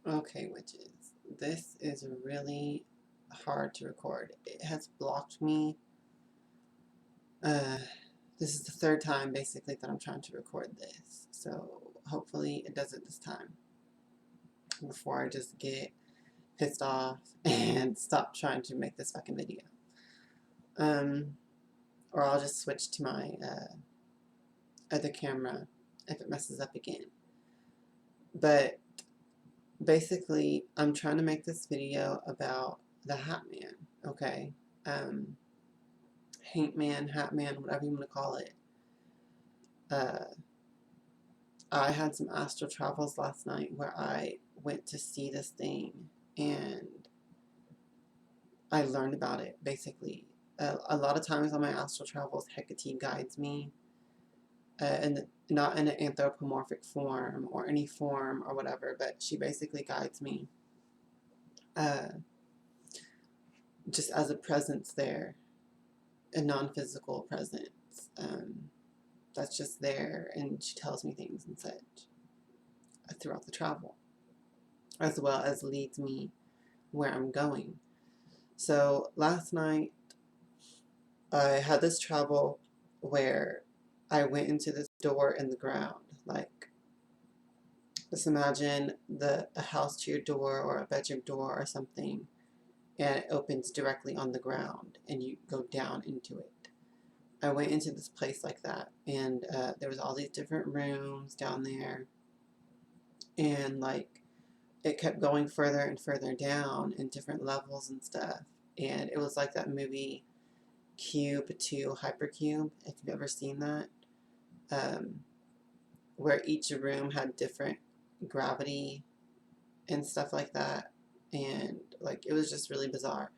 Okay, witches. This is really hard to record. It has blocked me. Uh, this is the third time basically that I'm trying to record this. So hopefully it does it this time before I just get pissed off and stop trying to make this fucking video. Or I'll just switch to my other camera if it messes up again. But basically, I'm trying to make this video about the Hatman, okay? Hatman, whatever you want to call it. I had some astral travels last night where I went to see this thing and I learned about it, basically. A lot of times on my astral travels, Hekate guides me, and not in an anthropomorphic form or any form or whatever, but she basically guides me just as a presence there, a non-physical presence that's just there, and she tells me things and such throughout the travel, as well as leads me where I'm going. So last night I had this travel where I went into this door in the ground. Like, just imagine a house to your door or a bedroom door or something, and it opens directly on the ground and you go down into it. I went into this place like that, and there was all these different rooms down there, and like it kept going further and further down in different levels and stuff. And it was like that movie Cube to Hypercube, if you've ever seen that, where each room had different gravity and stuff like that. And like it was just really bizarre.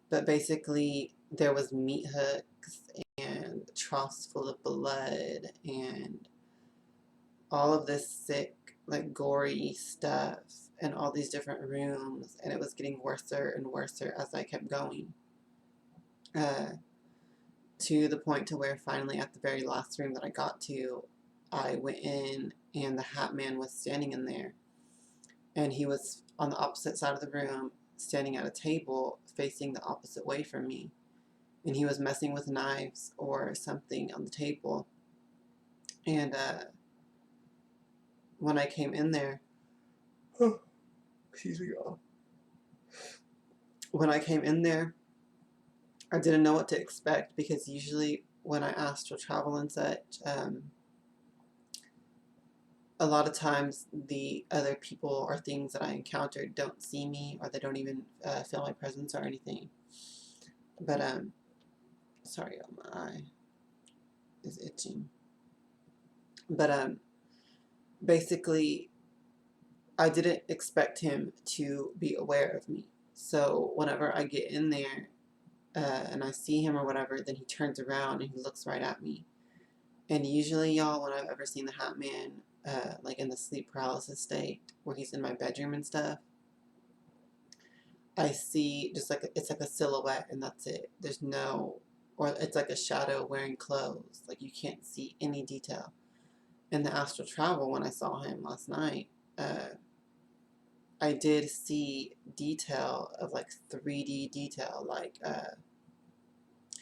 But basically there was meat hooks and troughs full of blood and all of this sick, like gory stuff in all these different rooms, and it was getting worse and worse as I kept going. To the point to where finally at the very last room that I got to, I went in and the Hat Man was standing in there, and he was on the opposite side of the room, standing at a table facing the opposite way from me, and he was messing with knives or something on the table. And when I came in there, oh, excuse me, y'all. When I came in there, I didn't know what to expect, because usually when I astral travel and such, a lot of times the other people or things that I encountered don't see me, or they don't even feel my presence or anything. But sorry, my eye is itching. But basically, I didn't expect him to be aware of me. So whenever I get in there and I see him or whatever, then he turns around and he looks right at me. And usually, y'all, when I've ever seen the Hat Man, like in the sleep paralysis state, where he's in my bedroom and stuff, I see just like, it's like a silhouette and that's it. There's no, or it's like a shadow wearing clothes. Like you can't see any detail. In the astral travel, when I saw him last night, I did see detail of like 3D detail. Like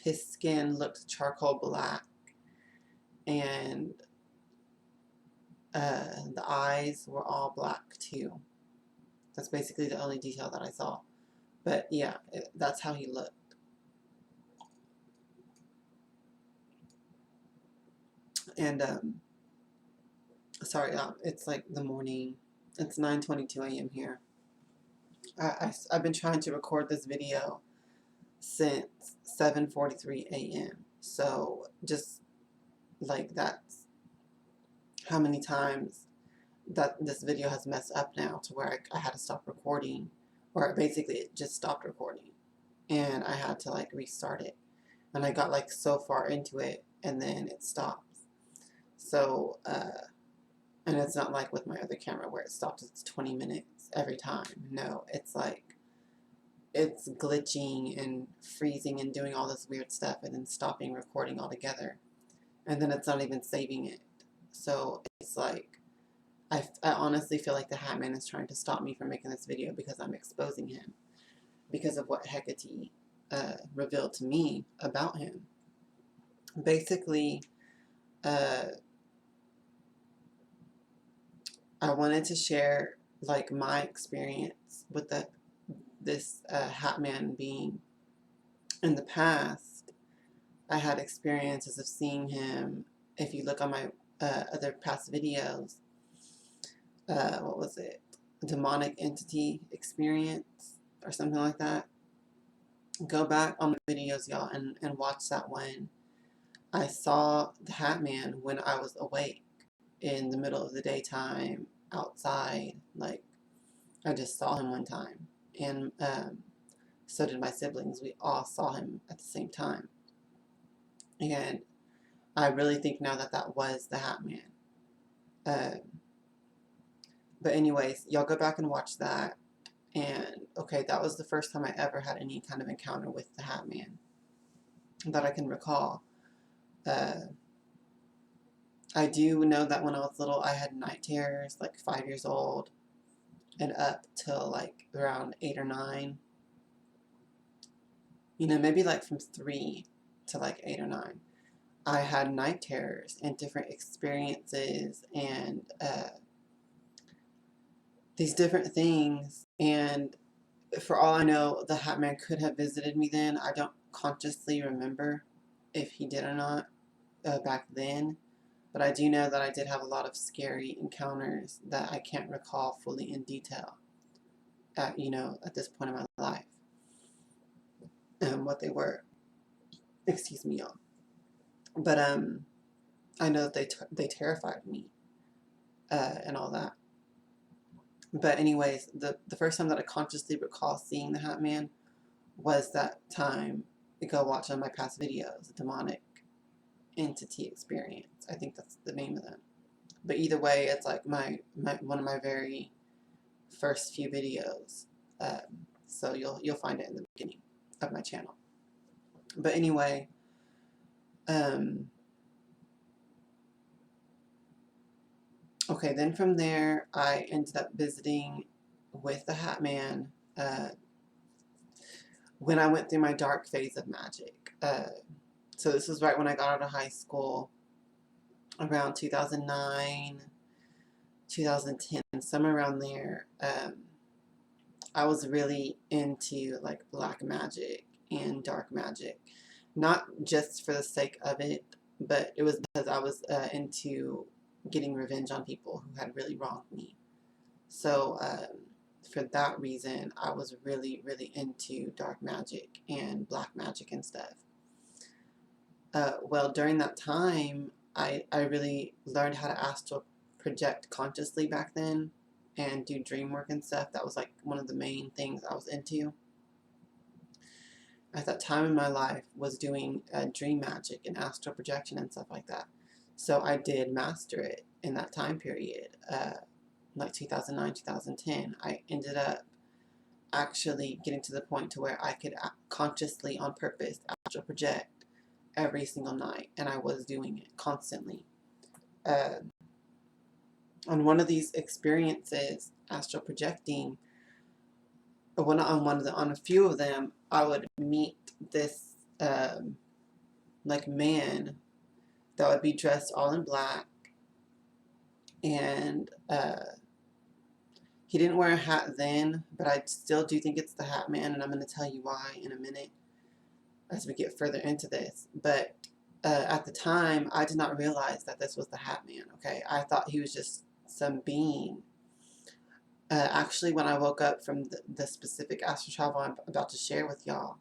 his skin looked charcoal black, and the eyes were all black too. That's basically the only detail that I saw. But yeah, that's how he looked. And sorry, it's like the morning. It's 9:22 a.m. here. I've been trying to record this video since 7:43 a.m. So just like that's how many times that this video has messed up now, to where I had to stop recording, or basically it just stopped recording, and I had to like restart it, and I got like so far into it and then it stops. So and it's not like with my other camera where it stops at 20 minutes every time. No, it's like it's glitching and freezing and doing all this weird stuff and then stopping recording altogether, and then it's not even saving it. So it's like I honestly feel like the Hatman is trying to stop me from making this video because I'm exposing him because of what Hekate revealed to me about him. Basically, I wanted to share like my experience with this Hatman being. In the past, I had experiences of seeing him. If you look on my other past videos, what was it? Demonic entity experience or something like that. Go back on the videos, y'all, and watch that one. I saw the Hatman when I was awake in the middle of the daytime outside. Like, I just saw him one time. And so did my siblings. We all saw him at the same time. And I really think now that that was the Hatman. But anyways, y'all go back and watch that. And okay, that was the first time I ever had any kind of encounter with the Hatman that I can recall. I do know that when I was little, I had night terrors, like 5 years old, and up till like around 8 or 9. You know, maybe like from 3 to like 8 or 9. I had night terrors and different experiences and these different things. And for all I know, the Hatman could have visited me then. I don't consciously remember if he did or not back then. But I do know that I did have a lot of scary encounters that I can't recall fully in detail at this point in my life. What they were. Excuse me, y'all. But I know that they terrified me and all that. But anyways, the first time that I consciously recall seeing the Hatman was that time. Go watch on my past videos, Demonic Entity Experience. I think that's the name of them. But either way, it's like my one of my very first few videos. So you'll find it in the beginning of my channel. But anyway, okay, then from there, I ended up visiting with the Hatman when I went through my dark phase of magic. So this was right when I got out of high school, around 2009, 2010, somewhere around there. I was really into like black magic and dark magic, not just for the sake of it, but it was because I was into getting revenge on people who had really wronged me. So for that reason, I was really, really into dark magic and black magic and stuff. Well, during that time, I really learned how to astral project consciously back then and do dream work and stuff. That was like one of the main things I was into at that time in my life, was doing dream magic and astral projection and stuff like that. So I did master it in that time period, like 2009, 2010. I ended up actually getting to the point to where I could consciously, on purpose, astral project every single night, and I was doing it constantly. On one of these experiences, astral projecting, on a few of them, I would meet this like man that would be dressed all in black, and he didn't wear a hat then, but I still do think it's the Hatman, and I'm going to tell you why in a minute as we get further into this. But at the time, I did not realize that this was the Hatman, okay? I thought he was just some being. Actually, when I woke up from the specific astral travel I'm about to share with y'all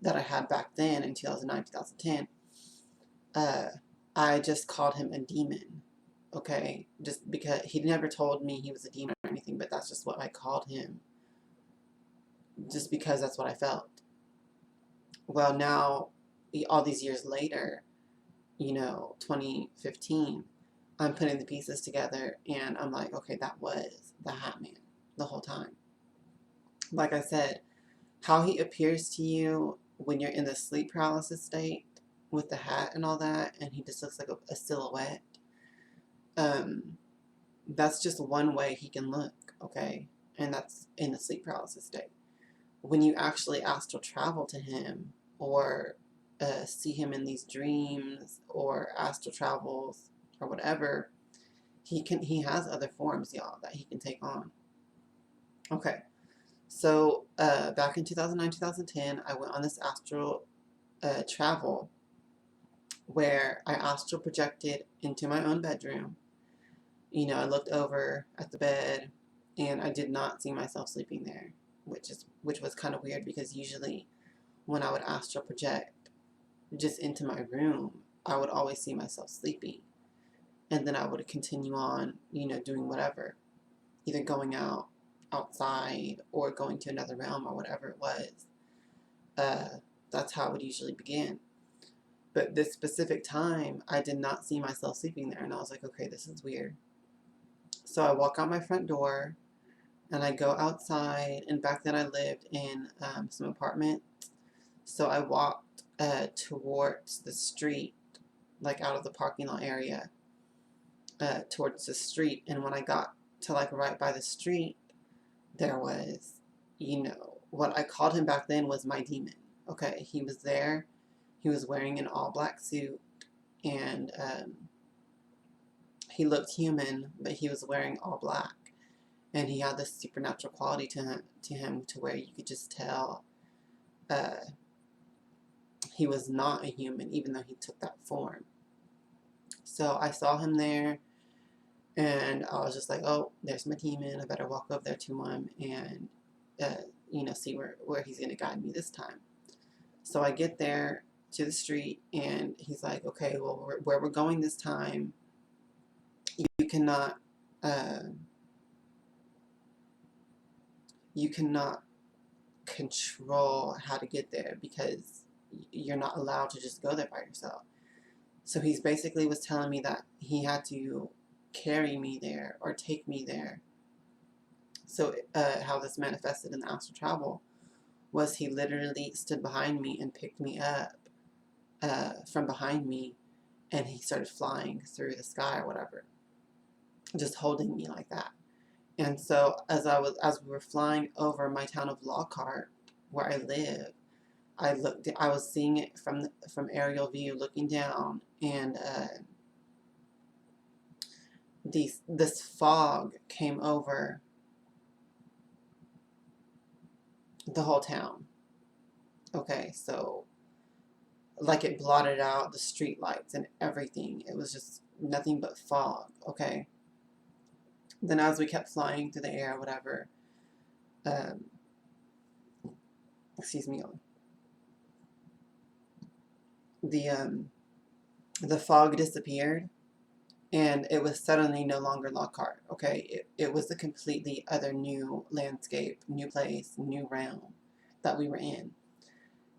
that I had back then in 2009, 2010, I just called him a demon, okay? Just because he never told me he was a demon or anything, but that's just what I called him, just because that's what I felt. Well, now, all these years later, 2015, I'm putting the pieces together, and I'm like, okay, that was the Hatman the whole time. Like I said, how he appears to you when you're in the sleep paralysis state with the hat and all that, and he just looks like a silhouette. That's just one way he can look, okay? And that's in the sleep paralysis state. When you actually astral travel to him, or see him in these dreams or astral travels or whatever, he has other forms, y'all, that he can take on. Okay, so back in 2009, 2010, I went on this astral travel where I astral projected into my own bedroom. You know, I looked over at the bed and I did not see myself sleeping there, which was kind of weird, because usually when I would astral project just into my room, I would always see myself sleeping. And then I would continue on, you know, doing whatever, either going outside or going to another realm or whatever it was. That's how it would usually begin. But this specific time, I did not see myself sleeping there. And I was like, okay, this is weird. So I walk out my front door and I go outside. And back then I lived in some apartments. So I walked towards the street, like out of the parking lot area, towards the street. And when I got to like right by the street, there was, you know, what I called him back then was my demon. Okay, he was there. He was wearing an all black suit, and he looked human, but he was wearing all black, and he had this supernatural quality to him to where you could just tell he was not a human, even though he took that form. So I saw him there, and I was just like, oh, there's my demon. I better walk over there to him and, you know, see where he's going to guide me this time. So I get there to the street, and he's like, okay, well, where we're going this time, you cannot control how to get there, because you're not allowed to just go there by yourself. So he's basically was telling me that he had to carry me there or take me there. So how this manifested in the astral travel was he literally stood behind me and picked me up from behind me, and he started flying through the sky or whatever, just holding me like that. And so as we were flying over my town of Lockhart, where I live, I was seeing it from aerial view, looking down, and this fog came over the whole town. Okay, so like it blotted out the street lights and everything. It was just nothing but fog. Okay. Then as we kept flying through the air, whatever, excuse me, the fog disappeared, and it was suddenly no longer Lockhart. Okay, it was a completely other new landscape, new place, new realm that we were in,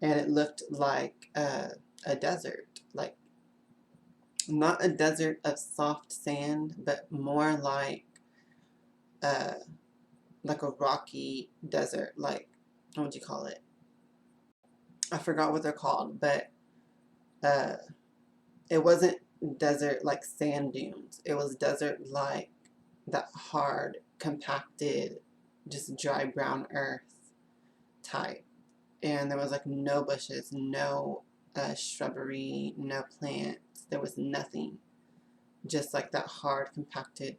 and it looked like a desert, like not a desert of soft sand, but more like a rocky desert, like, what would you call it? I forgot what they're called, but it wasn't desert like sand dunes. It was desert like that hard, compacted, just dry brown earth type. And there was like no bushes, no shrubbery, no plants. There was nothing. Just like that hard, compacted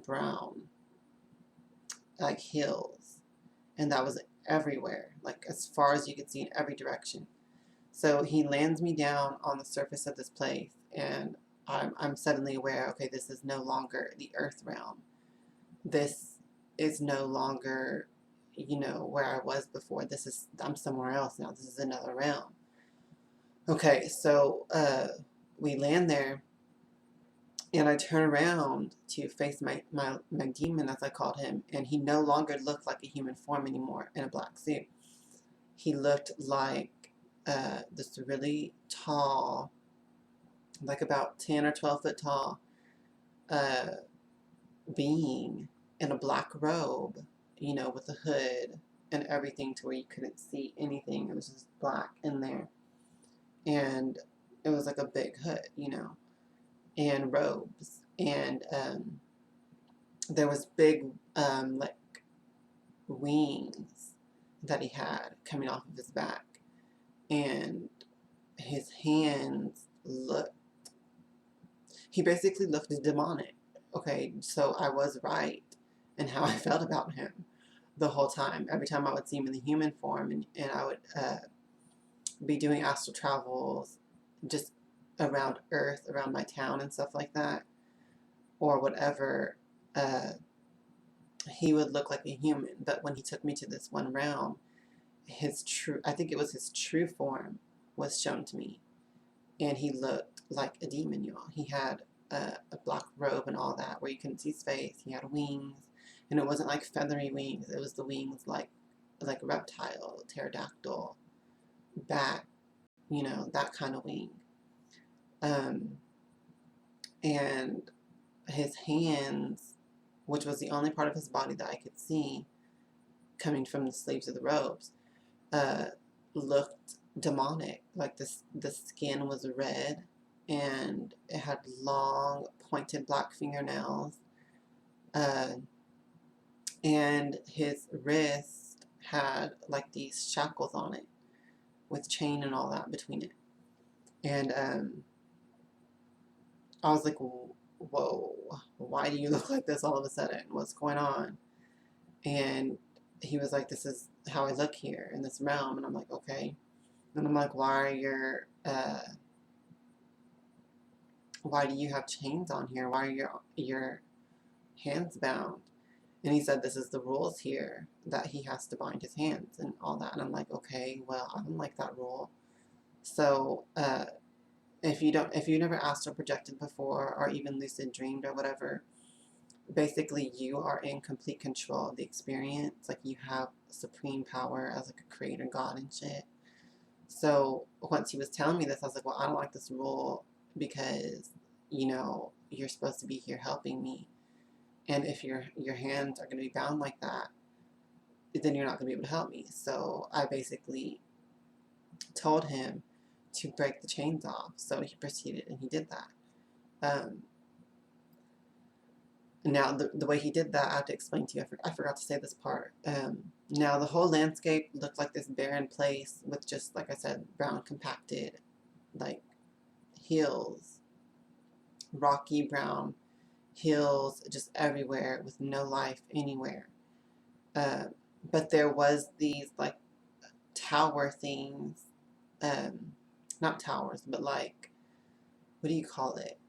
brown, like hills. And that was everywhere, like as far as you could see in every direction. So he lands me down on the surface of this place, and I'm suddenly aware, okay, this is no longer the earth realm. This is no longer, you know, where I was before. I'm somewhere else now. This is another realm. Okay, so we land there, and I turn around to face my demon, as I called him, and he no longer looked like a human form anymore in a black suit. He looked like this really tall, like about 10 or 12 foot tall being in a black robe, you know, with a hood and everything to where you couldn't see anything. It was just black in there. And it was like a big hood, you know, and robes. And there was big, like, wings that he had coming off of his back, and his hands looked, he basically looked demonic. Okay, so I was right in how I felt about him the whole time. Every time I would see him in the human form, and I would be doing astral travels just around Earth, around my town and stuff like that, or whatever, he would look like a human. But when he took me to this one realm, his true, I think it was his true form was shown to me. And he looked like a demon, y'all. He had a black robe and all that, where you couldn't see his face. He had wings, and it wasn't like feathery wings. It was the wings like reptile, pterodactyl, bat, that kind of wing. And his hands, which was the only part of his body that I could see coming from the sleeves of the robes, looked demonic. Like the skin was red, and it had long pointed black fingernails, and his wrist had like these shackles on it with chain and all that between it. And I was like, whoa, why do you look like this all of a sudden? What's going on? And he was like, this is how I look here in this realm. And I'm like, okay. And I'm like, why do you have chains on here? Why are your hands bound? And he said, this is the rules here, that he has to bind his hands and all that. And I'm like, okay, well, I don't like that rule. So if you never astral projected before, or even lucid dreamed or whatever, basically you are in complete control of the experience. Like, you have supreme power as like a creator god and shit. So once he was telling me this, I was like, well, I don't like this rule, because you're supposed to be here helping me, and if your hands are going to be bound like that, then you're not going to be able to help me. So I basically told him to break the chains off. So he proceeded and he did that. Now, the way he did that, I have to explain to you. I forgot to say this part. Now, the whole landscape looked like this barren place with just, like I said, brown compacted, like, hills, rocky brown hills just everywhere with no life anywhere. But there was these, like, tower things, not towers, but like, what do you call it?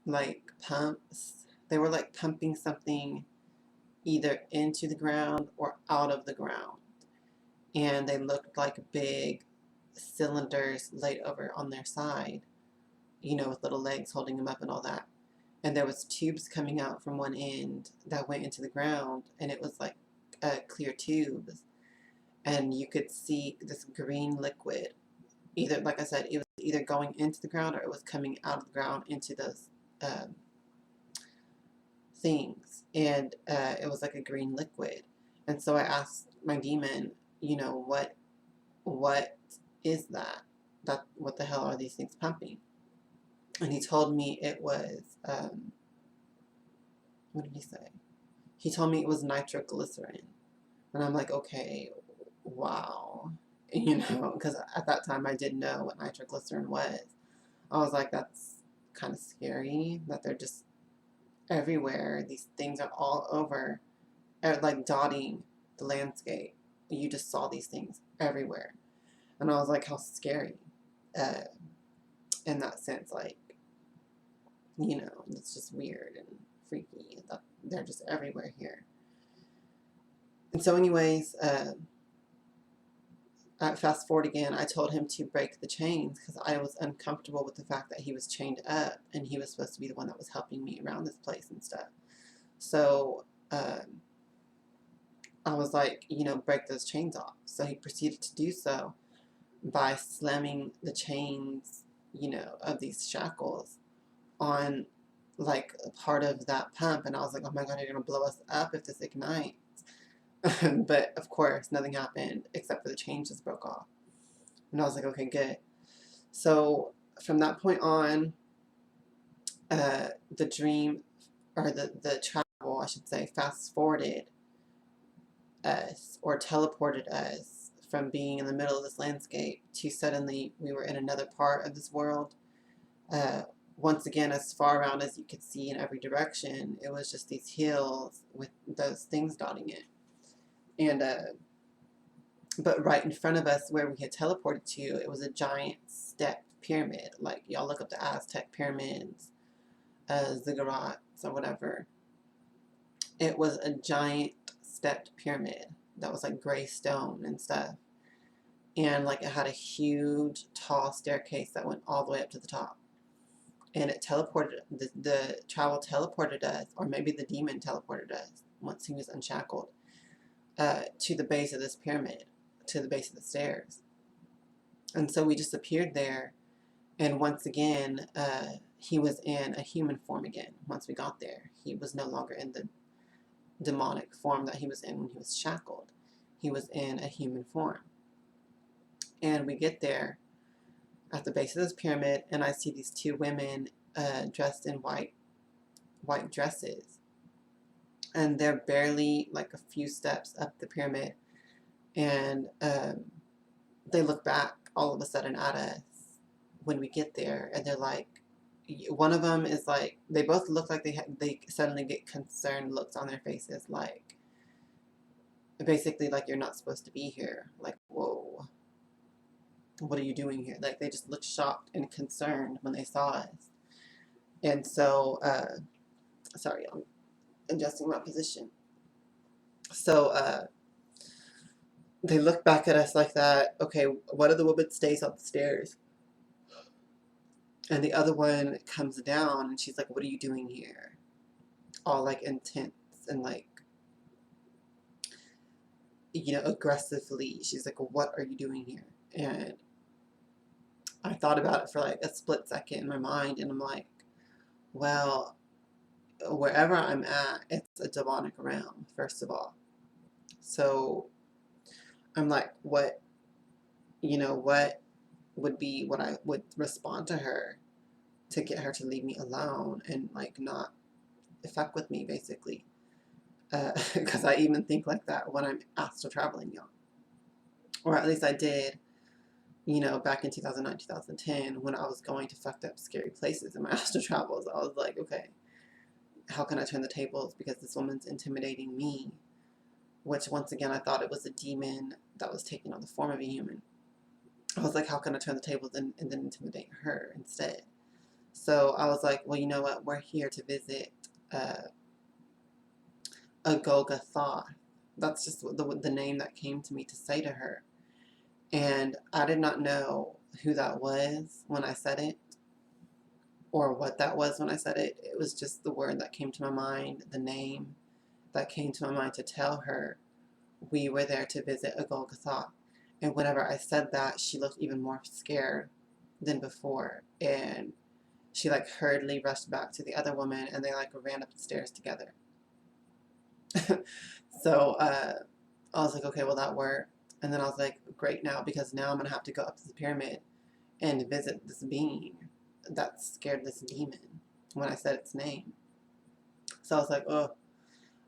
Like pumps. They were like pumping something either into the ground or out of the ground. And they looked like big cylinders laid over on their side, with little legs holding them up and all that. And there was tubes coming out from one end that went into the ground, and it was like clear tubes. And you could see this green liquid. Either, like I said, it was either going into the ground or it was coming out of the ground into those things. And it was like a green liquid. And so I asked my demon, what is that? What the hell are these things pumping? And he told me it was, what did he say? He told me it was nitroglycerin. And I'm like, okay, wow. Because at that time I didn't know what nitroglycerin was. I was like, that's kind of scary that they're just everywhere. These things are all over, like dotting the landscape. You just saw these things everywhere. And I was like, how scary, in that sense. Like, it's just weird and freaky that they're just everywhere here. And so anyways, fast forward again, I told him to break the chains because I was uncomfortable with the fact that he was chained up and he was supposed to be the one that was helping me around this place and stuff. So I was like, break those chains off. So he proceeded to do so by slamming the chains, of these shackles on like a part of that pump. And I was like, oh my God, you're going to blow us up if this ignites. But of course, nothing happened except for the chains just broke off. And I was like, okay, good. So from that point on, the dream, or the travel, I should say, fast forwarded us, or teleported us from being in the middle of this landscape to suddenly we were in another part of this world. Uh, Once again, as far around as you could see in every direction, it was just these hills with those things dotting it. And but right in front of us, where we had teleported to, it was a giant stepped pyramid. Like, y'all look up the Aztec pyramids, ziggurats, or whatever. It was a giant stepped pyramid that was like gray stone and stuff. And like it had a huge tall staircase that went all the way up to the top. And it teleported, the travel teleported us, or maybe the demon teleported us once he was unshackled, to the base of this pyramid, to the base of the stairs. And so we just appeared there. And once again, he was in a human form again. Once we got there, he was no longer in the demonic form that he was in when he was shackled. He was in a human form. And we get there at the base of this pyramid, and I see these two women dressed in white dresses. And they're barely like a few steps up the pyramid. And they look back all of a sudden at us when we get there, and they're like, one of them is like, they both look like they suddenly get concerned looks on their faces, like basically like, you're not supposed to be here. Like, whoa, what are you doing here? Like, they just looked shocked and concerned when they saw us. And so sorry, I'm adjusting my position. So they look back at us like that. Okay, one of the women stays on the stairs, and the other one comes down, and she's like, what are you doing here? All like intense and like, aggressively. She's like, what are you doing here? And I thought about it for like a split second in my mind, and I'm like, well, wherever I'm at, it's a demonic realm, first of all. So I'm like, what would be what I would respond to her to get her to leave me alone and like not fuck with me, basically. Because I even think like that when I'm astral traveling, y'all. Or at least I did, back in 2009, 2010, when I was going to fucked up, scary places in my astral travels. I was like, okay, how can I turn the tables? Because this woman's intimidating me, which once again, I thought it was a demon that was taking on the form of a human. I was like, how can I turn the tables and then intimidate her instead? So I was like, well, you know what? We're here to visit a Golgotha. That's just the name that came to me to say to her. And I did not know who that was when I said it, or what that was when I said it. It was just the word that came to my mind, the name that came to my mind to tell her we were there to visit a Golgotha. And whenever I said that, she looked even more scared than before. And she like hurriedly rushed back to the other woman, and they like ran up the stairs together. So I was like, okay, well, that worked. And then I was like, great, now, because now I'm going to have to go up to the pyramid and visit this being that scared this demon when I said its name. So I was like, oh.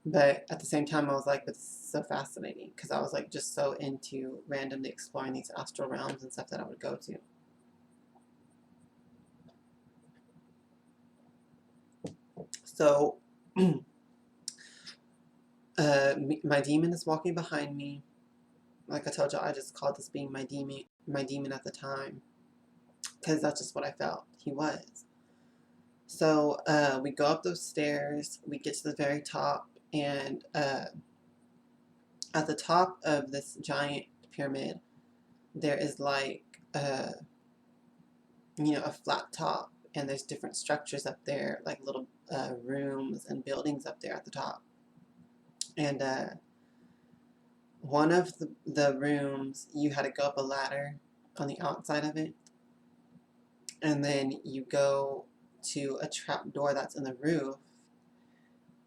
But at the same time, I was like, but this is so fascinating, because I was like just so into randomly exploring these astral realms and stuff that I would go to. So my demon is walking behind me. Like I told you, I just called this being my demon at the time, because that's just what I felt he was. So we go up those stairs, we get to the very top, and at the top of this giant pyramid, there is like a flat top, and there's different structures up there, like little rooms and buildings up there at the top. And one of the rooms, you had to go up a ladder on the outside of it, and then you go to a trap door that's in the roof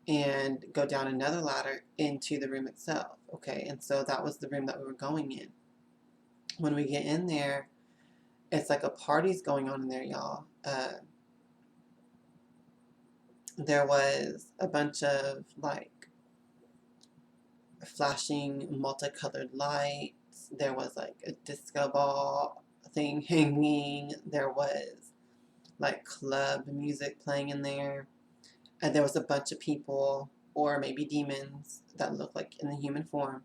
and go down another ladder into the room itself. Okay, and so that was the room that we were going in. When we get in there, it's like a party's going on in there, y'all. There was a bunch of like flashing multicolored lights. There was like a disco ball thing hanging. There was like club music playing in there. And there was a bunch of people, or maybe demons, that looked like in the human form,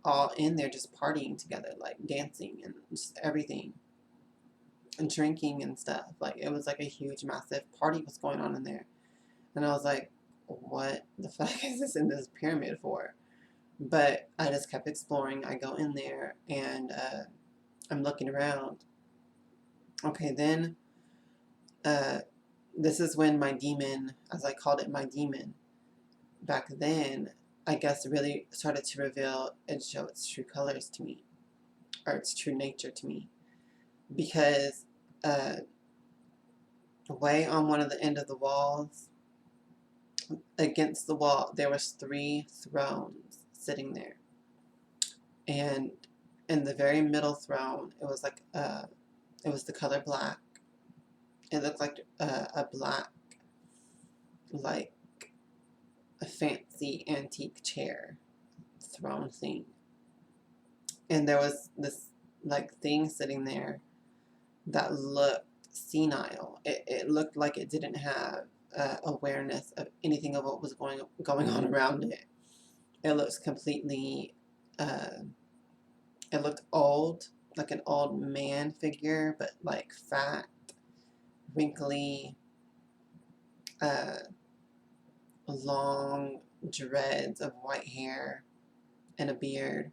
all in there just partying together, like dancing and just everything, and drinking and stuff. Like it was like a huge, massive party was going on in there. And I was like, what the fuck is this in this pyramid for? But I just kept exploring. I go in there and I'm looking around. Okay, then this is when my demon, as I called it, my demon, back then, I guess really started to reveal and show its true colors to me, or its true nature to me. Because way on one of the end of the walls, against the wall, there was 3 thrones sitting there. And in the very middle throne, it was like it was the color black. It looked like a black, like a fancy antique chair throne thing. And there was this like thing sitting there that looked senile. It looked like it didn't have awareness of anything of what was going on around it. It looks completely, it looked old, like an old man figure, but like fat, wrinkly, long dreads of white hair and a beard.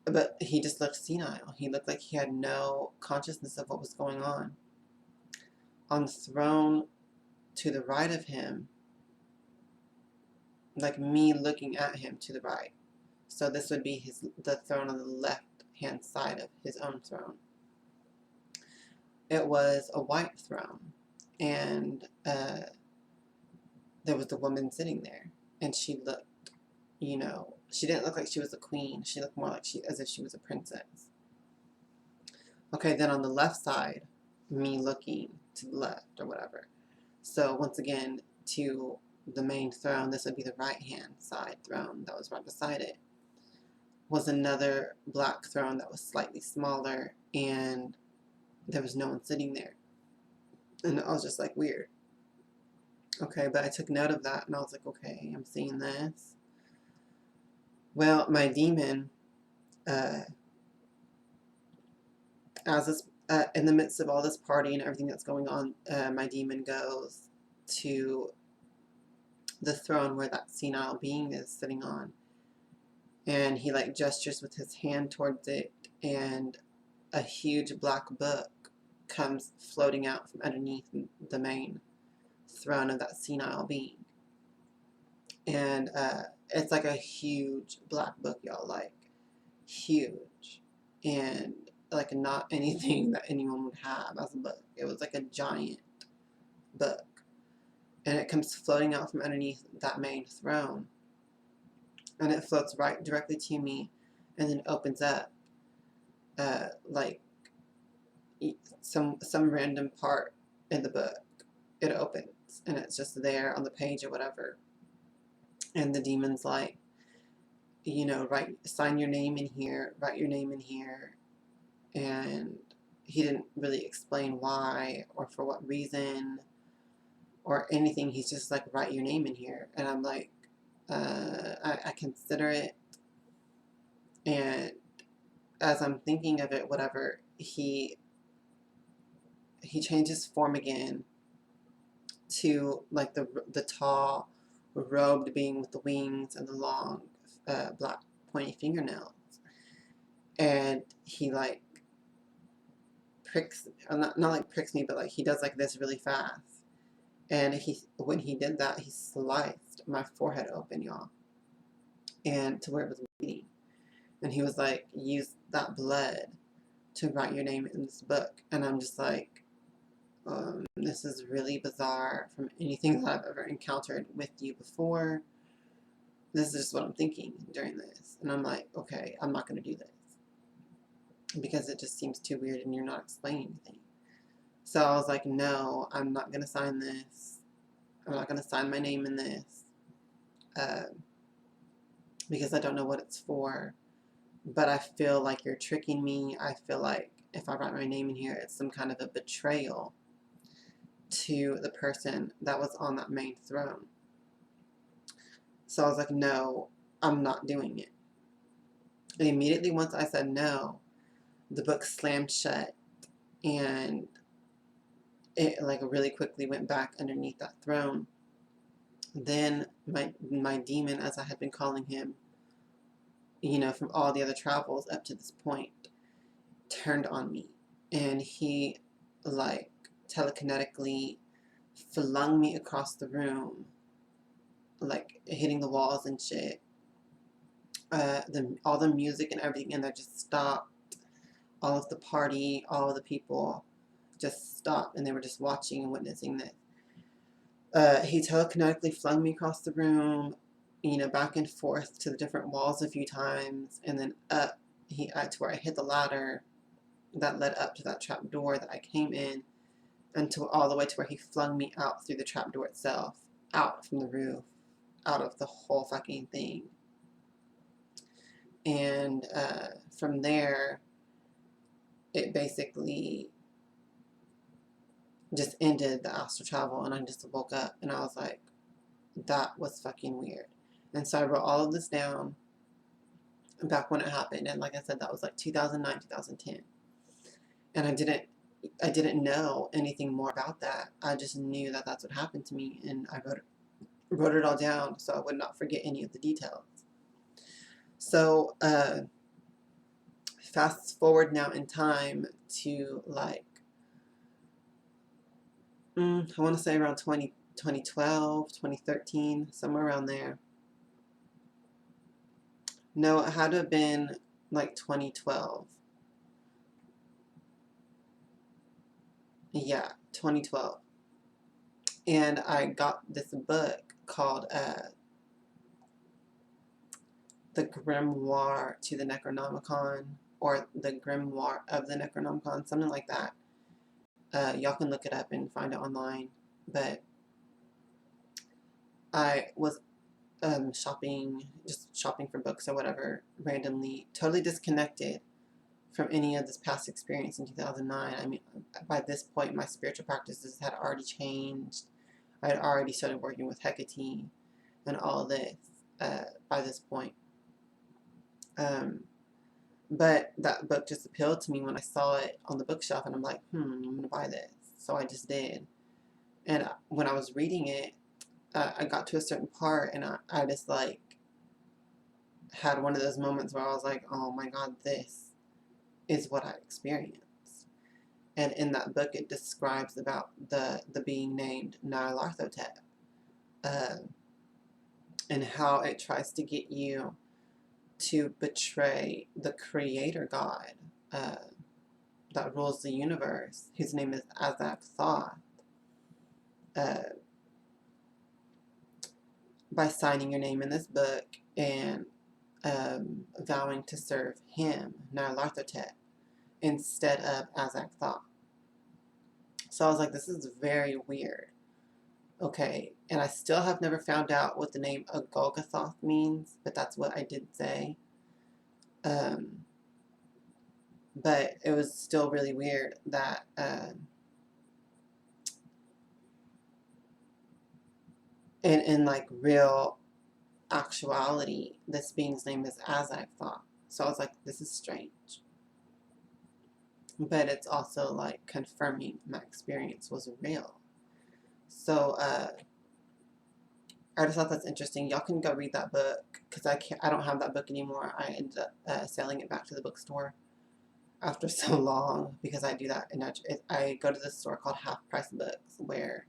But he just looked senile. He looked like he had no consciousness of what was going on. On the throne to the right of him, like me looking at him to the right. So this would be the throne on the left-hand side of his own throne. It was a white throne, and there was the woman sitting there, and she looked, she didn't look like she was a queen. She looked more like as if she was a princess. Okay, then on the left side, me looking to the left or whatever. So once again, to the main throne, this would be the right-hand side throne that was right beside it, was another black throne that was slightly smaller, and there was no one sitting there. And I was just like, weird. Okay, but I took note of that, and I was like, okay, I'm seeing this. Well, my demon, in the midst of all this party and everything that's going on, my demon goes to the throne where that senile being is sitting on, and he like gestures with his hand towards it, and a huge black book comes floating out from underneath the main throne of that senile being. And it's like a huge black book, y'all, like huge, and like not anything that anyone would have as a book. It was like a giant book, and it comes floating out from underneath that main throne, and it floats right directly to me, and then opens up like some random part in the book. It opens, and it's just there on the page or whatever, and the demon's like, sign your name in here, write your name in here. And he didn't really explain why or for what reason or anything. He's just like, write your name in here. And I'm like, I consider it. And as I'm thinking of it, whatever, he changes form again to like the tall, robed being with the wings and the long, black pointy fingernails. And he like pricks, not like pricks me, but like he does like this really fast. And when he did that, he sliced my forehead open, y'all, and to where it was bleeding. And he was like, use that blood to write your name in this book. And I'm just like, this is really bizarre from anything that I've ever encountered with you before. This is just what I'm thinking during this. And I'm like, okay, I'm not going to do this, because it just seems too weird and you're not explaining anything. So I was like, no, I'm not going to sign this. I'm not going to sign my name in this uh, because I don't know what it's for. But I feel like you're tricking me. I feel like if I write my name in here, it's some kind of a betrayal to the person that was on that main throne. So I was like, no, I'm not doing it. And immediately once I said no, the book slammed shut, and it like really quickly went back underneath that throne. Then my demon, as I had been calling him, from all the other travels up to this point, turned on me, and he like telekinetically flung me across the room, like hitting the walls and shit. All the music and everything in there just stopped. All of the party, all of the people just stopped, and they were just watching and witnessing this. He telekinetically flung me across the room, back and forth to the different walls a few times, and then up to where I hit the ladder that led up to that trap door that I came in, until all the way to where he flung me out through the trap door itself, out from the roof, out of the whole fucking thing. And from there, it basically just ended the astral travel, and I just woke up, and I was like, that was fucking weird. And so I wrote all of this down back when it happened, and like I said, that was like 2009, 2010. And I didn't know anything more about that. I just knew that that's what happened to me, and I wrote it all down so I would not forget any of the details. So fast forward now in time to like I want to say around 2012, 2013, somewhere around there. No, it had to have been like 2012. Yeah, 2012. And I got this book called The Grimoire to the Necronomicon, or The Grimoire of the Necronomicon, something like that. Y'all can look it up and find it online. But I was just shopping for books or whatever, randomly, totally disconnected from any of this past experience in 2009. I mean, by this point, my spiritual practices had already changed. I had already started working with Hekate and all this by this point. But that book just appealed to me when I saw it on the bookshelf, and I'm like, I'm going to buy this. So I just did. And when I was reading it, I got to a certain part, and I just like had one of those moments where I was like, oh my God, this is what I experienced. And in that book, it describes about the being named Nyarlathotep, and how it tries to get you to betray the creator God that rules the universe, whose name is Azak Thoth, by signing your name in this book and vowing to serve him, Nyarlathotep, instead of Azak Thoth. So I was like, this is very weird. Okay, and I still have never found out what the name Agolgathoth means, but that's what I did say. But it was still really weird that in like real actuality, this being's name is Azak Thoth. So I was like, this is strange. But it's also like confirming my experience was real. So I just thought that's interesting. Y'all can go read that book, because I don't have that book anymore. I ended up selling it back to the bookstore after so long, because I do that, and I go to this store called Half Price Books, where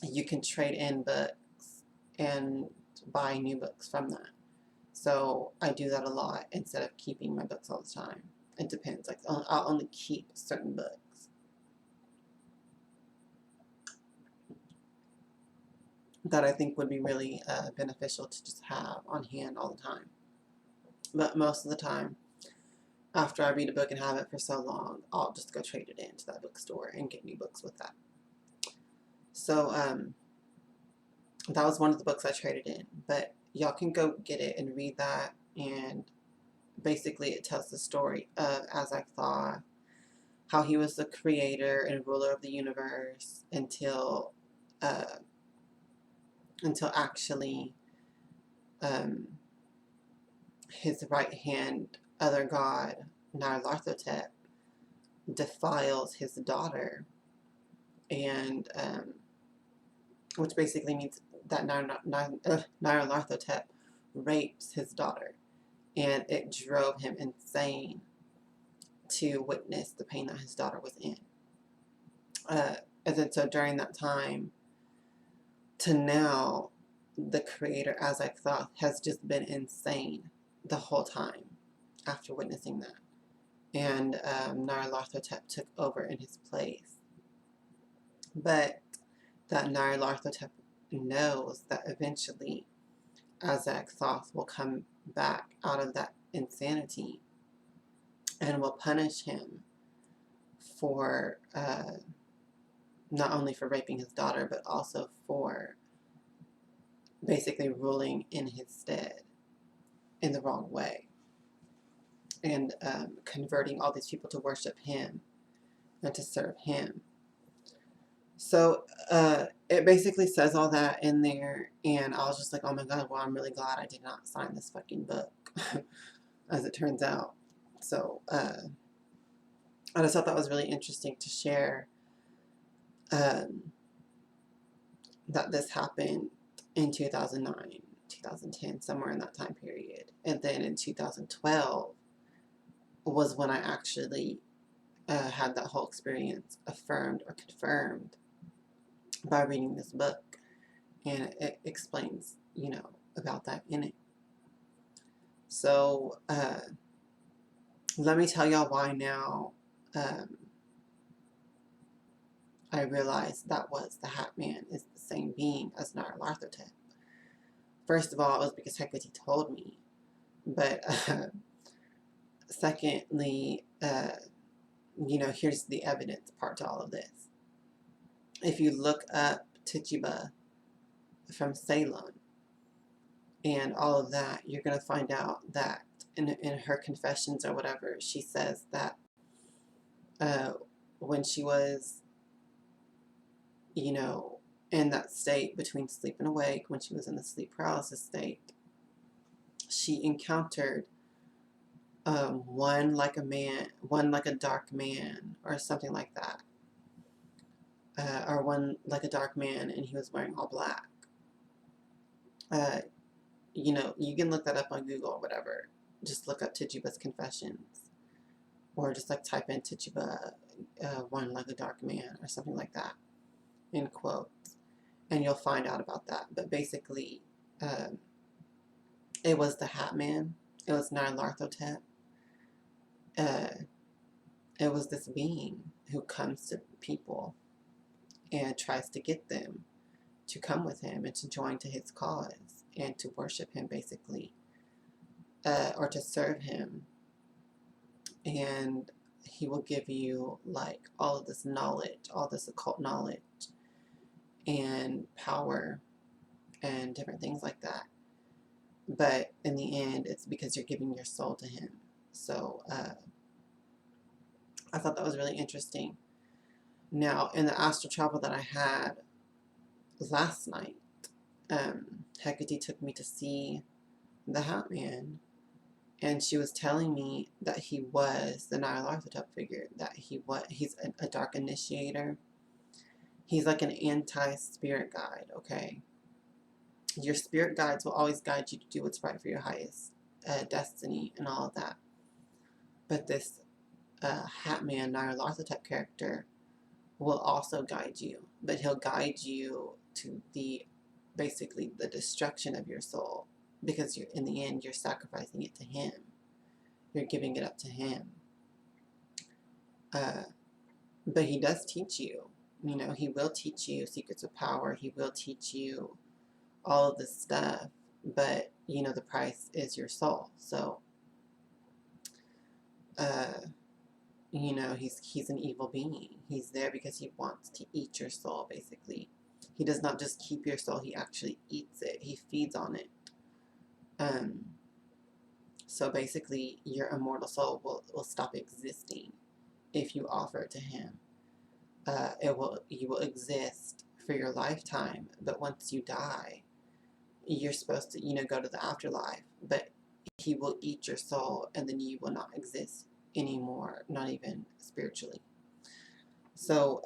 you can trade in books and buy new books from that. So I do that a lot instead of keeping my books all the time. It depends. Like, I'll only keep certain books. That I think would be really beneficial to just have on hand all the time. But most of the time, after I read a book and have it for so long, I'll just go trade it into that bookstore and get new books with that. So that was one of the books I traded in, but y'all can go get it and read that. And basically it tells the story of Azag-Tha, how he was the creator and ruler of the universe until actually his right hand other god, Nyarlathotep, defiles his daughter, and which basically means that Nyarlathotep rapes his daughter, and it drove him insane to witness the pain that his daughter was in. And then so during that time to now, the creator, Azag-Tha, has just been insane the whole time after witnessing that. And Nyarlathotep took over in his place. But that Nyarlathotep knows that eventually Azag-Tha will come back out of that insanity and will punish him for not only for raping his daughter, but also for basically ruling in his stead in the wrong way, and converting all these people to worship him and to serve him. So it basically says all that in there, and I was just like, oh my god, well, I'm really glad I did not sign this fucking book, as it turns out. So I just thought that was really interesting to share, that this happened in 2009, 2010, somewhere in that time period. And then in 2012 was when I actually had that whole experience affirmed or confirmed by reading this book. And it explains, about that in it. So let me tell y'all why now I realized that was the Hatman is the same being as Nyarlathotep. First of all, it was because Hekate told me. But secondly, here's the evidence part to all of this. If you look up Tituba from Ceylon and all of that, you're going to find out that in her confessions or whatever, she says that when she was, in that state between sleep and awake, when she was in the sleep paralysis state, she encountered one like a dark man or something like that, or one like a dark man, and he was wearing all black. You can look that up on Google or whatever. Just look up Tituba's confessions, or just like type in Tituba, one like a dark man or something like that, in quotes, and you'll find out about that. But basically, it was the Hatman. It was Nyarlathotep. It was this being who comes to people and tries to get them to come with him and to join to his cause and to worship him, basically, or to serve him. And he will give you like all of this knowledge, all this occult knowledge and power and different things like that. But in the end, it's because you're giving your soul to him. So I thought that was really interesting. Now, in the astral travel that I had last night, Hekate took me to see the Hatman, and she was telling me that he was the Nyarlathotep figure, that he's a dark initiator. He's like an anti-spirit guide, okay? Your spirit guides will always guide you to do what's right for your highest destiny and all of that. But this Hatman Nyarlathotep character will also guide you, but he'll guide you to basically the destruction of your soul, because in the end you're sacrificing it to him. You're giving it up to him. But he does teach you. He will teach you secrets of power. He will teach you all of this stuff. But the price is your soul. So you know, he's an evil being. He's there because he wants to eat your soul, basically. He does not just keep your soul, he actually eats it. He feeds on it. Um, so basically, your immortal soul will stop existing if you offer it to him. You will exist for your lifetime, but once you die, you're supposed to, you know, go to the afterlife, but he will eat your soul and then you will not exist anymore, not even spiritually. So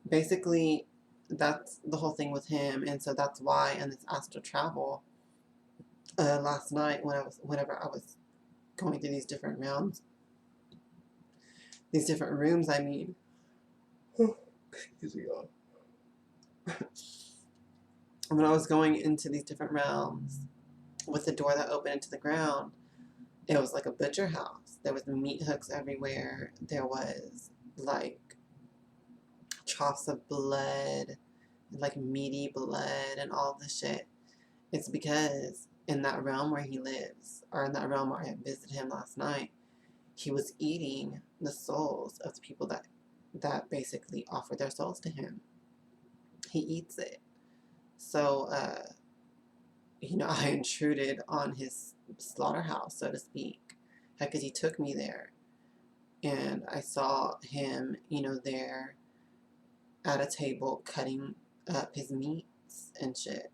basically that's the whole thing with him. And so that's why in this astral travel, last night whenever I was going through these different realms, these different rooms, I mean, excuse me, y'all. When I was going into these different realms with the door that opened into the ground, it was like a butcher house. There was meat hooks everywhere. There was like troughs of blood, like meaty blood and all this shit. It's because in that realm where he lives, or in that realm where I visited him last night, he was eating the souls of the people that basically offered their souls to him. He eats it. So, you know, I intruded on his slaughterhouse, so to speak, because he took me there. And I saw him, you know, there at a table cutting up his meats and shit.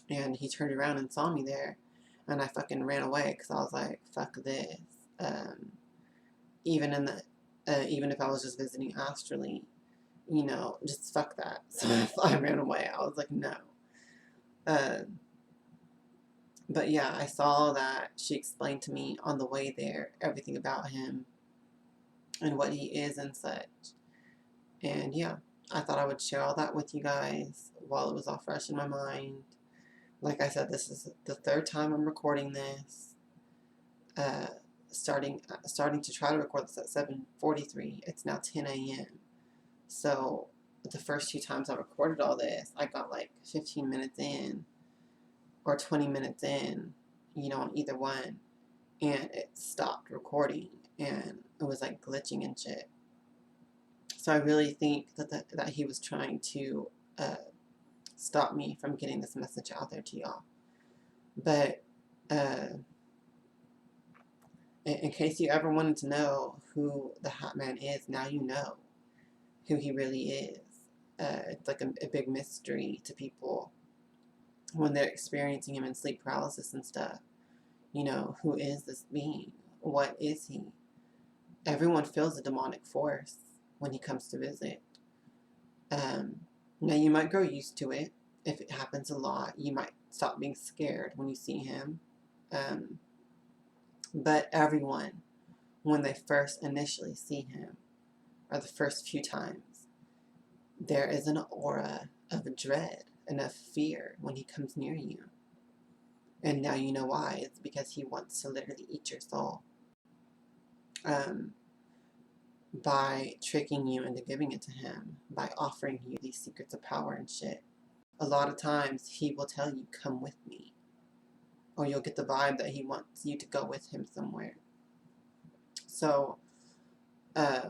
And he turned around and saw me there. And I fucking ran away because I was like, fuck this. Even if I was just visiting astrally, you know, just fuck that. So I ran away. I was like, no. But yeah, I saw that she explained to me on the way there everything about him and what he is and such. And yeah, I thought I would share all that with you guys while it was all fresh in my mind. Like I said, this is the third time I'm recording this. Starting to try to record this at 7:43. It's now 10 a.m. So the first few times I recorded all this, I got like 15 minutes in or 20 minutes in, you know, on either one, and it stopped recording and it was like glitching and shit. So I really think that he was trying to stop me from getting this message out there to y'all. But in case you ever wanted to know who the Hatman is, now you know who he really is. It's like a big mystery to people when they're experiencing him in sleep paralysis and stuff. You know, who is this being? What is he? Everyone feels a demonic force when he comes to visit. Now you might grow used to it. If it happens a lot, you might stop being scared when you see him. But everyone, when they first initially see him, or the first few times, there is an aura of dread and of fear when he comes near you. And now you know why. It's because he wants to literally eat your soul. By tricking you into giving it to him, by offering you these secrets of power and shit. A lot of times he will tell you, come with me. Or you'll get the vibe that he wants you to go with him somewhere. So,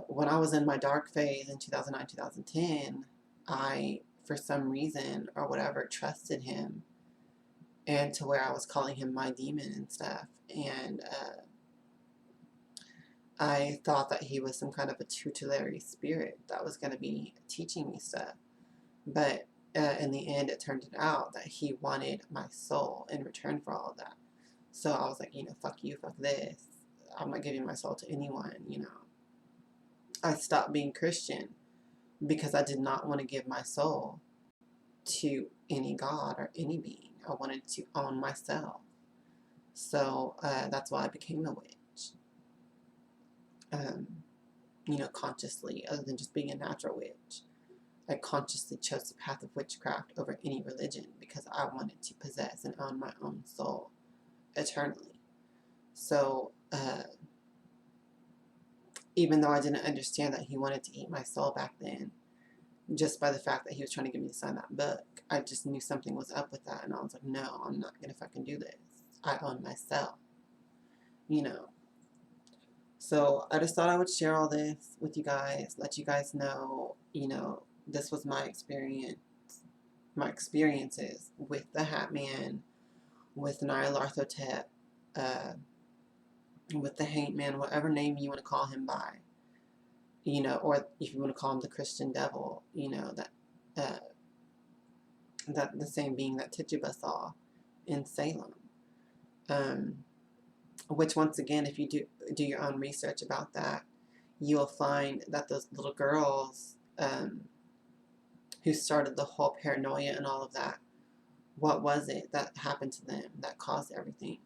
when I was in my dark phase in 2009, 2010, I, for some reason or whatever, trusted him. And to where I was calling him my demon and stuff. And I thought that he was some kind of a tutelary spirit that was going to be teaching me stuff. But in the end, it turned out that he wanted my soul in return for all of that. So I was like, you know, fuck you, fuck this. I'm not giving my soul to anyone, you know. I stopped being Christian because I did not want to give my soul to any god or any being. I wanted to own myself. So that's why I became a witch. You know, consciously, other than just being a natural witch. I consciously chose the path of witchcraft over any religion because I wanted to possess and own my own soul eternally. So, even though I didn't understand that he wanted to eat my soul back then, just by the fact that he was trying to get me to sign that book, I just knew something was up with that. And I was like, no, I'm not going to fucking do this. I own myself. you know. So I just thought I would share all this with you guys, let you guys know, you know, this was my experiences with the Hatman, with Nyarlathotep, uh, with the Hatman, whatever name you want to call him by, you know, or if you want to call him the Christian devil, you know, uh, that the same being that Tituba saw in Salem. Which once again, if you do your own research about that, you will find that those little girls who started the whole paranoia and all of that, what was it that happened to them that caused everything?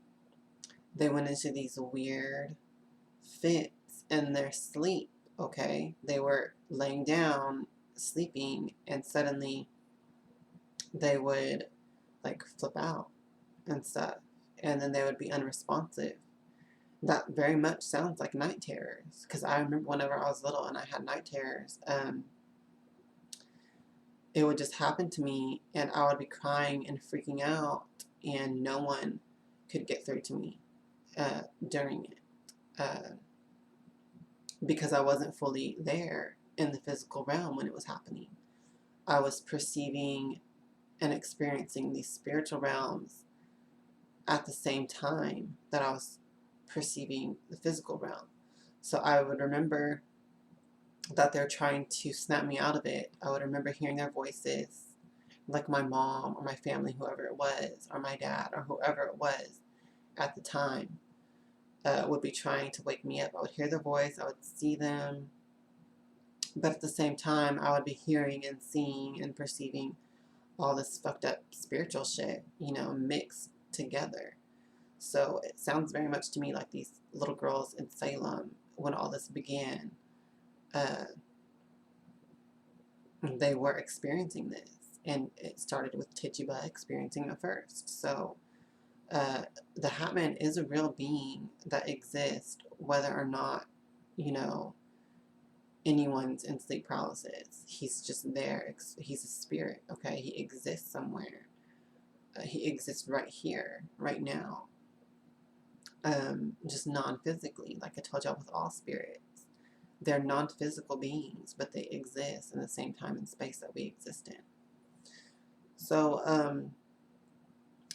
They went into these weird fits in their sleep, okay? They were laying down, sleeping, and suddenly they would like flip out and stuff. And then they would be unresponsive. That very much sounds like night terrors. Because I remember whenever I was little and I had night terrors, it would just happen to me and I would be crying and freaking out and no one could get through to me during it. Because I wasn't fully there in the physical realm when it was happening. I was perceiving and experiencing these spiritual realms at the same time that I was perceiving the physical realm. So I would remember that they're trying to snap me out of it. I would remember hearing their voices, like my mom or my family, whoever it was, or my dad, or whoever it was at the time, would be trying to wake me up. I would hear their voice, I would see them, but at the same time, I would be hearing and seeing and perceiving all this fucked up spiritual shit, you know, mixed together. So it sounds very much to me like these little girls in Salem, when all this began, they were experiencing this. And it started with Tituba experiencing it first. So the Hatman is a real being that exists, whether or not, you know, anyone's in sleep paralysis. He's just there. He's a spirit, okay? He exists somewhere. He exists right here, right now. Just non-physically, like I told y'all with all spirits. They're non-physical beings, but they exist in the same time and space that we exist in. So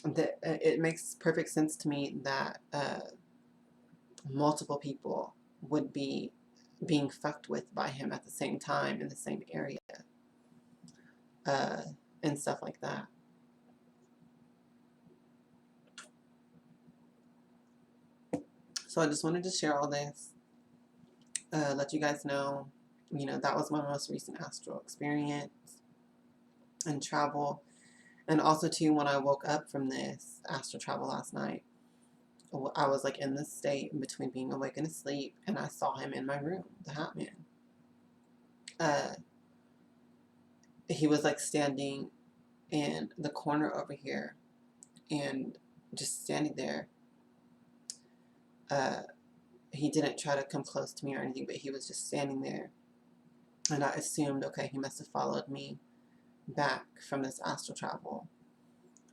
it makes perfect sense to me that multiple people would be being fucked with by him at the same time in the same area, and stuff like that. So I just wanted to share all this, let you guys know, you know, that was my most recent astral experience and travel. And also too, when I woke up from this astral travel last night, I was like in this state in between being awake and asleep, and I saw him in my room, the Hatman. He was like standing in the corner over here and just standing there. He didn't try to come close to me or anything, but he was just standing there. And I assumed, okay, he must have followed me back from this astral travel.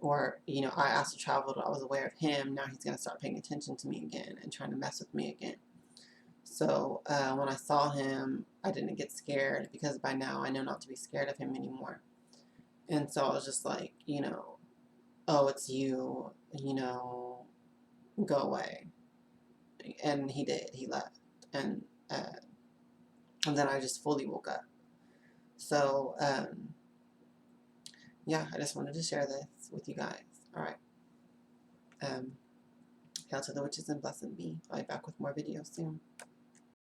Or, you know, I astral traveled, I was aware of him, now he's going to start paying attention to me again and trying to mess with me again. So when I saw him, I didn't get scared, because by now I know not to be scared of him anymore. And so I was just like, you know, oh, it's you, you know, go away. And he did, he left. And then I just fully woke up. So, yeah, I just wanted to share this with you guys. All right. Hail to the witches and blessed be. I'll be back with more videos soon.